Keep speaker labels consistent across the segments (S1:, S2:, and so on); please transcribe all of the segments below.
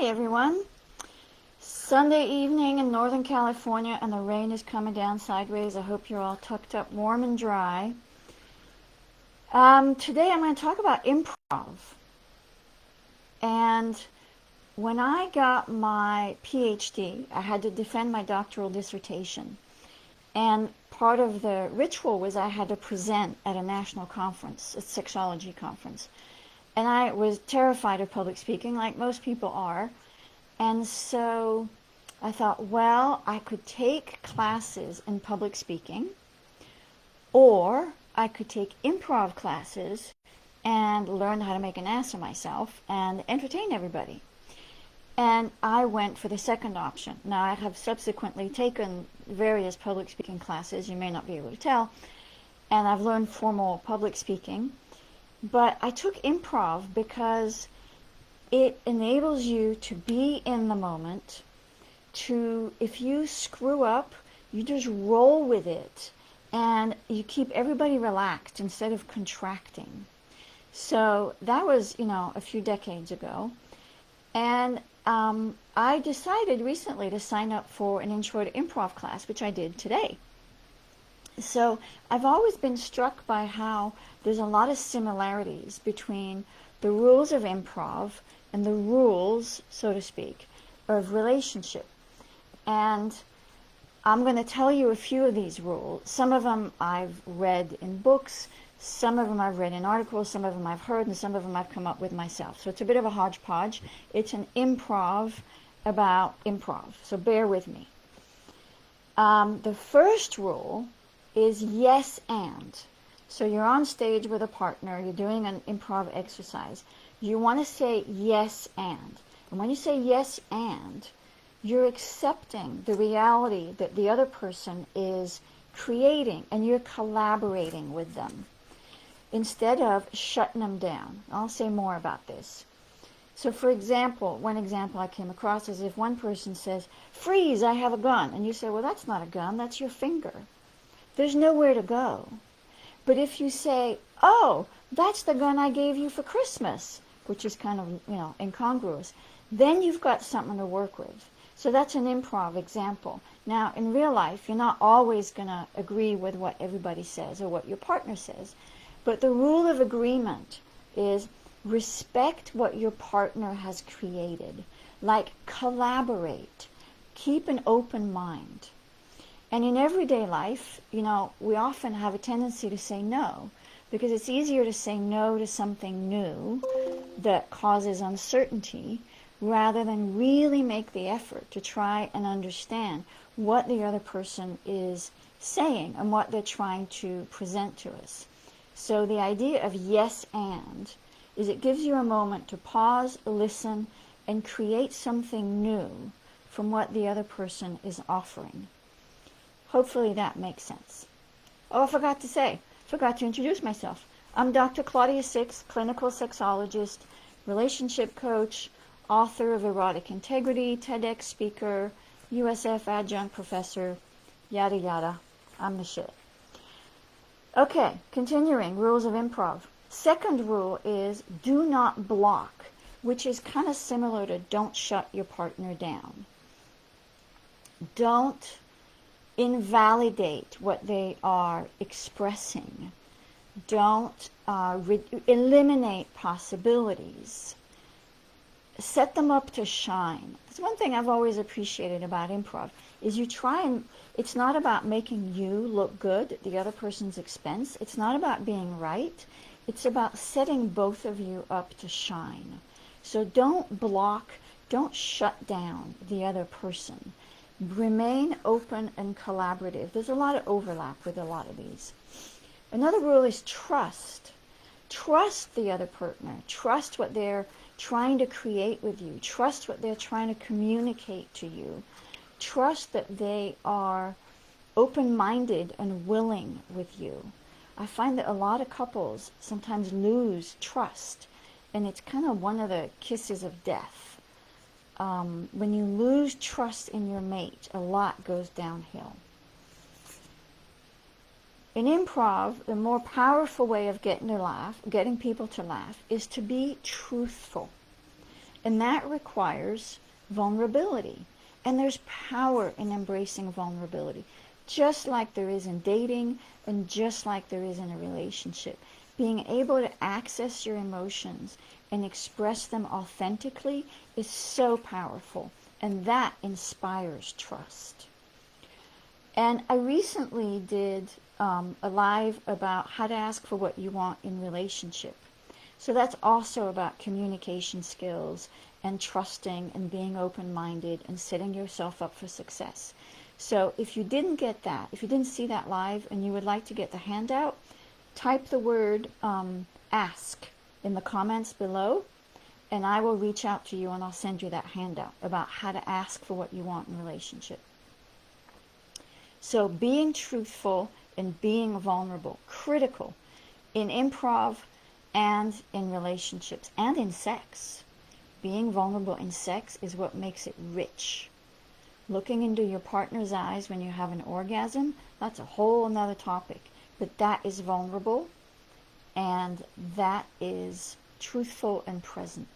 S1: Hi everyone. Sunday evening in Northern California and the rain is coming down sideways. I hope you're all tucked up warm and dry. Today I'm going to talk about improv. And when I got my PhD, I had to defend my doctoral dissertation. And part of the ritual was I had to present at a national conference, a sexology conference. And I was terrified of public speaking, like most people are. And so I thought, well, I could take classes in public speaking, or I could take improv classes and learn how to make an ass of myself and entertain everybody. And I went for the second option. Now, I have subsequently taken various public speaking classes, you may not be able to tell, and I've learned formal public speaking. But I took improv because it enables you to be in the moment, if you screw up, you just roll with it, and you keep everybody relaxed instead of contracting. So that was, a few decades ago. And I decided recently to sign up for an intro to improv class, which I did today. So I've always been struck by how there's a lot of similarities between the rules of improv and the rules, so to speak, of relationship. And I'm going to tell you a few of these rules. Some of them I've read in books, some of them I've read in articles, some of them I've heard, and some of them I've come up with myself. So it's a bit of a hodgepodge. It's an improv about improv, so bear with me. The first rule is yes and. So you're on stage with a partner, you're doing an improv exercise. You want to say yes and. And when you say yes and, you're accepting the reality that the other person is creating and you're collaborating with them instead of shutting them down. I'll say more about this. So for example, one example I came across is if one person says, "Freeze, I have a gun." And you say, "Well, that's not a gun, that's your finger." There's nowhere to go. But if you say, "Oh, that's the gun I gave you for Christmas," which is kind of, incongruous, then you've got something to work with. So that's an improv example. Now, in real life, you're not always going to agree with what everybody says or what your partner says. But the rule of agreement is respect what your partner has created. Like, collaborate. Keep an open mind. And in everyday life, we often have a tendency to say no, because it's easier to say no to something new that causes uncertainty rather than really make the effort to try and understand what the other person is saying and what they're trying to present to us. So the idea of yes and is it gives you a moment to pause, listen, and create something new from what the other person is offering. Hopefully that makes sense. Oh, I forgot to introduce myself. I'm Dr. Claudia Six, clinical sexologist, relationship coach, author of Erotic Integrity, TEDx speaker, USF adjunct professor, yada yada. I'm the shit. Okay, continuing, rules of improv. Second rule is do not block, which is kind of similar to don't shut your partner down. Don't invalidate what they are expressing. Don't eliminate possibilities. Set them up to shine. That's one thing I've always appreciated about improv, is you try and, it's not about making you look good at the other person's expense. It's not about being right. It's about setting both of you up to shine. So don't block, don't shut down the other person. Remain open and collaborative. There's a lot of overlap with a lot of these. Another rule is trust. Trust the other partner. Trust what they're trying to create with you. Trust what they're trying to communicate to you. Trust that they are open-minded and willing with you. I find that a lot of couples sometimes lose trust, and it's kind of one of the kisses of death. When you lose trust in your mate, a lot goes downhill. In improv, the more powerful way of getting people to laugh is to be truthful. And that requires vulnerability. And there's power in embracing vulnerability, just like there is in dating and just like there is in a relationship. Being able to access your emotions and express them authentically is so powerful, and that inspires trust. And I recently did a live about how to ask for what you want in relationship. So that's also about communication skills and trusting and being open-minded and setting yourself up for success. So if you didn't get that, if you didn't see that live and you would like to get the handout, type the word ask in the comments below, and I will reach out to you and I'll send you that handout about how to ask for what you want in a relationship. So being truthful and being vulnerable, critical in improv and in relationships and in sex. Being vulnerable in sex is what makes it rich. Looking into your partner's eyes when you have an orgasm, that's a whole another topic. But that is vulnerable, and that is truthful and present.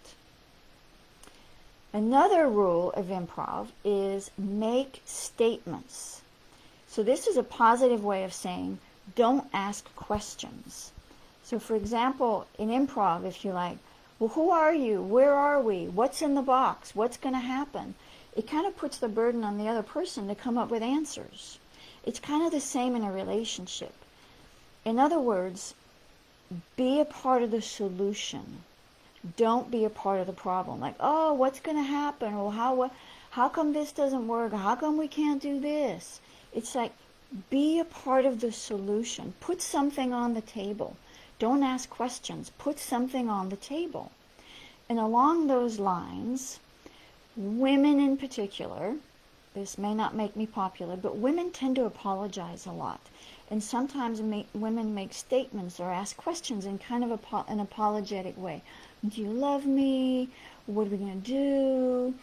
S1: Another rule of improv is make statements. So this is a positive way of saying don't ask questions. So for example, in improv, if you're like, well, who are you? Where are we? What's in the box? What's going to happen? It kind of puts the burden on the other person to come up with answers. It's kind of the same in a relationship. In other words, be a part of the solution. Don't be a part of the problem. Like, oh, what's going to happen? Or how come this doesn't work? How come we can't do this? It's like, be a part of the solution. Put something on the table. Don't ask questions. Put something on the table. And along those lines, women in particular, this may not make me popular, but women tend to apologize a lot. And sometimes women make statements or ask questions in kind of an apologetic way. Do you love me? What are we going to do?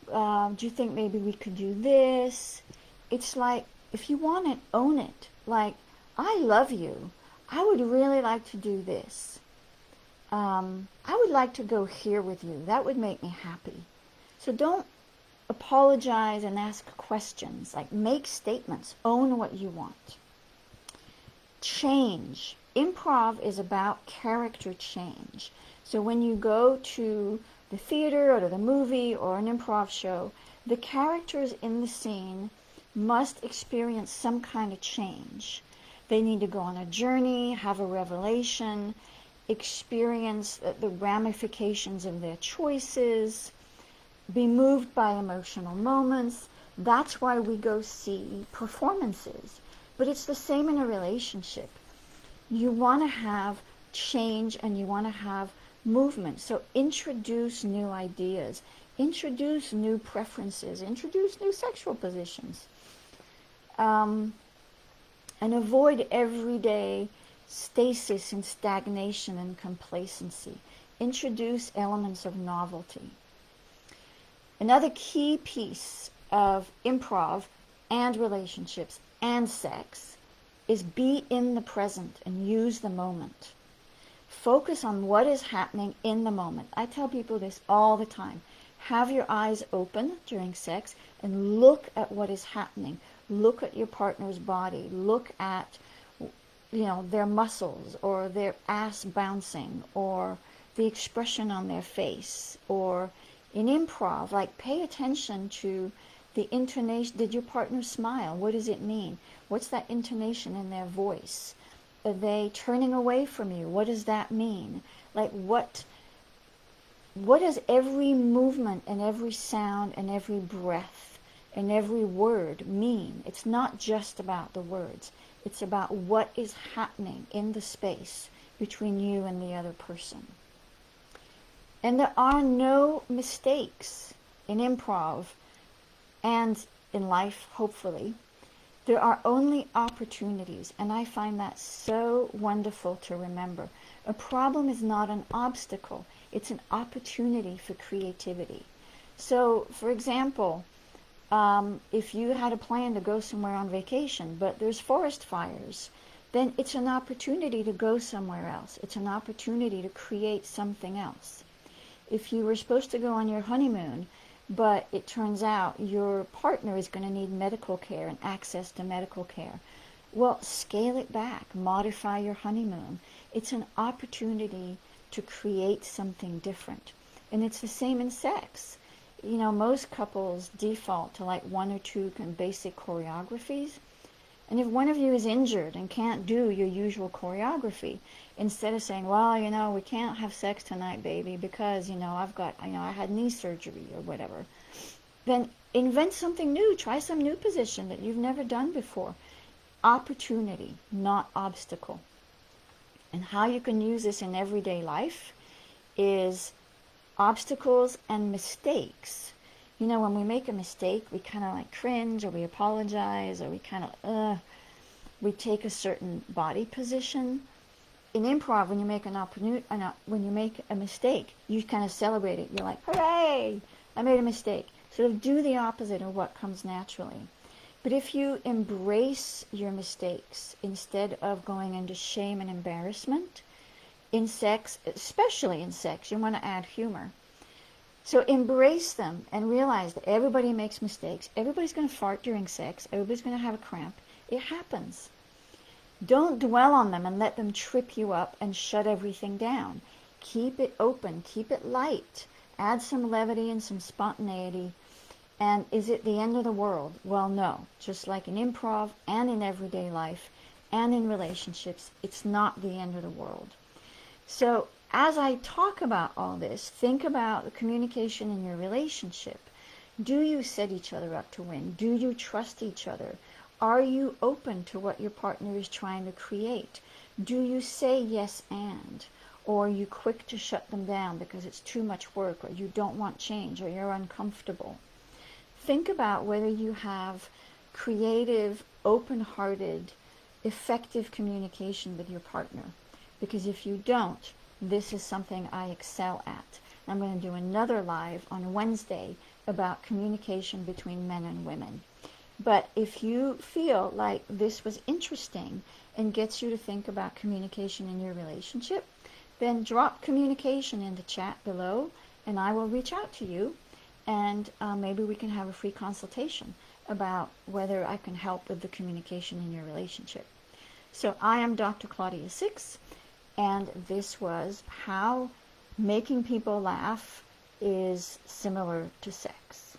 S1: Do you think maybe we could do this? It's like, if you want it, own it. Like, I love you. I would really like to do this. I would like to go here with you. That would make me happy. So don't apologize and ask questions. Like, make statements. Own what you want. Change. Improv is about character change. So when you go to the theater or to the movie or an improv show, the characters in the scene must experience some kind of change. They need to go on a journey, have a revelation, experience the ramifications of their choices, be moved by emotional moments. That's why we go see performances. But it's the same in a relationship. You want to have change and you want to have movement. So introduce new ideas, introduce new preferences, introduce new sexual positions. And avoid everyday stasis and stagnation and complacency. Introduce elements of novelty. Another key piece of improv and relationships and sex is be in the present and use the moment. Focus on what is happening in the moment. I tell people this all the time. Have your eyes open during sex and look at what is happening. Look at your partner's body. Look at, their muscles or their ass bouncing or the expression on their face. Or in improv, like, pay attention to the intonation. Did your partner smile? What does it mean? What's that intonation in their voice? Are they turning away from you? What does that mean? Like, what does every movement and every sound and every breath and every word mean? It's not just about the words. It's about what is happening in the space between you and the other person. And there are no mistakes in improv and in life, hopefully. There are only opportunities, and I find that so wonderful to remember. A problem is not an obstacle. It's an opportunity for creativity. So, for example, if you had a plan to go somewhere on vacation, but there's forest fires, then it's an opportunity to go somewhere else. It's an opportunity to create something else. If you were supposed to go on your honeymoon, but it turns out your partner is going to need medical care and access to medical care, well, scale it back, modify your honeymoon. It's an opportunity to create something different. And it's the same in sex. You know, most couples default to like one or two basic choreographies. And if one of you is injured and can't do your usual choreography, instead of saying, well, you know, we can't have sex tonight, baby, because, you know, I had knee surgery or whatever, then invent something new. Try some new position that you've never done before. Opportunity, not obstacle. And how you can use this in everyday life is obstacles and mistakes. You know, when we make a mistake, we kind of like cringe, or we apologize, or we kind of, we take a certain body position. In improv, when you make when you make a mistake, you kind of celebrate it. You're like, hooray, I made a mistake. Sort of do the opposite of what comes naturally. But if you embrace your mistakes instead of going into shame and embarrassment, in sex, especially in sex, you want to add humor. So embrace them and realize that everybody makes mistakes. Everybody's going to fart during sex. Everybody's going to have a cramp. It happens. Don't dwell on them and let them trip you up and shut everything down. Keep it open. Keep it light. Add some levity and some spontaneity. And is it the end of the world? Well, no. Just like in improv and in everyday life and in relationships, it's not the end of the world. So as I talk about all this, think about the communication in your relationship. Do you set each other up to win? Do you trust each other? Are you open to what your partner is trying to create? Do you say yes and? Or are you quick to shut them down because it's too much work, or you don't want change, or you're uncomfortable? Think about whether you have creative, open-hearted, effective communication with your partner. Because if you don't, this is something I excel at. I'm going to do another live on Wednesday about communication between men and women. But if you feel like this was interesting and gets you to think about communication in your relationship, then drop communication in the chat below, and I will reach out to you, and maybe we can have a free consultation about whether I can help with the communication in your relationship. So I am Dr. Claudia Six, and this was how making people laugh is similar to sex.